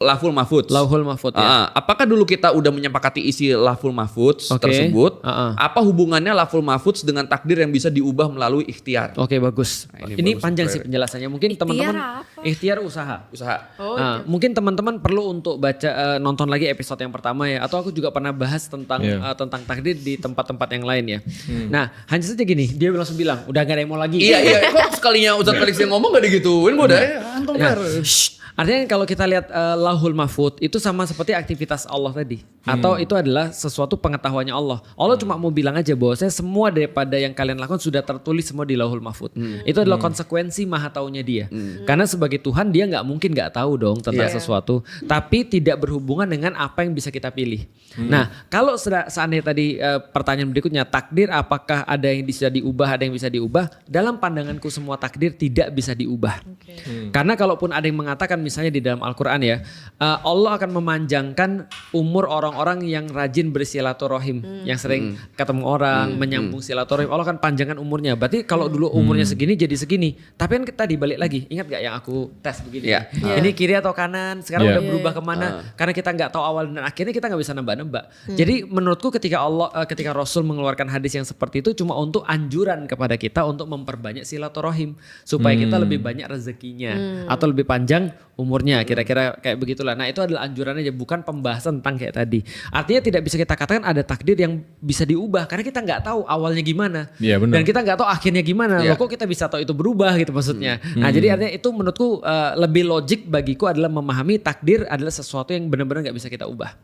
Lahful Mahfudz. Lauhul Mahfudz ya. Apakah dulu kita udah menyepakati isi Lahful Mahfudz tersebut? Apa hubungannya Lahful Mahfudz dengan takdir yang bisa diubah melalui ikhtiar? Oke, bagus. Nah, ini bagus panjang tuh, sih penjelasannya. Mungkin teman-teman ikhtiar usaha. Mungkin teman-teman perlu untuk baca nonton lagi episode yang pertama ya, atau aku juga pernah bahas tentang tentang takdir di tempat-tempat yang lain ya. Nah, hanya saja gini, dia langsung bilang, udah gak ada yang mau lagi. Iya, kok sekalinya Ustadz Felix yang ngomong gak digituin, udah antum Artinya kalau kita lihat Lauhul Mahfudz itu sama seperti aktivitas Allah tadi. Atau itu adalah sesuatu pengetahuannya Allah. Allah cuma mau bilang aja bahwasanya semua daripada yang kalian lakukan sudah tertulis semua di Lauhul Mahfudz. Itu adalah konsekuensi maha taunya dia. Karena sebagai Tuhan dia gak mungkin gak tahu dong tentang sesuatu. Tapi tidak berhubungan dengan apa yang bisa kita pilih. Nah kalau seandainya tadi pertanyaan berikutnya, takdir apakah ada yang bisa diubah, ada yang bisa diubah? Dalam pandanganku semua takdir tidak bisa diubah. Karena kalaupun ada yang mengatakan misalnya di dalam Al-Quran ya, Allah akan memanjangkan umur orang-orang yang rajin bersilaturahim, yang sering ketemu orang, menyambung silaturahim, Allah akan panjangkan umurnya. Berarti kalau dulu umurnya segini jadi segini. Tapi kan kita dibalik lagi, ingat gak yang aku tes begini? Ini kiri atau kanan, sekarang udah berubah kemana? Karena kita gak tahu awal dan akhirnya, kita gak bisa nebak-nebak. Jadi menurutku ketika Rasul mengeluarkan hadis yang seperti itu cuma untuk anjuran kepada kita untuk memperbanyak silaturahim supaya kita lebih banyak rezekinya atau lebih panjang umurnya, kira-kira kayak begitulah. Nah itu adalah anjurannya aja, bukan pembahasan tentang kayak tadi. Artinya tidak bisa kita katakan ada takdir yang bisa diubah karena kita nggak tahu awalnya gimana dan kita nggak tahu akhirnya gimana. Loh kok kita bisa tahu itu berubah gitu maksudnya. Nah jadi artinya itu menurutku lebih logik bagiku adalah memahami takdir adalah sesuatu yang benar-benar nggak bisa kita ubah.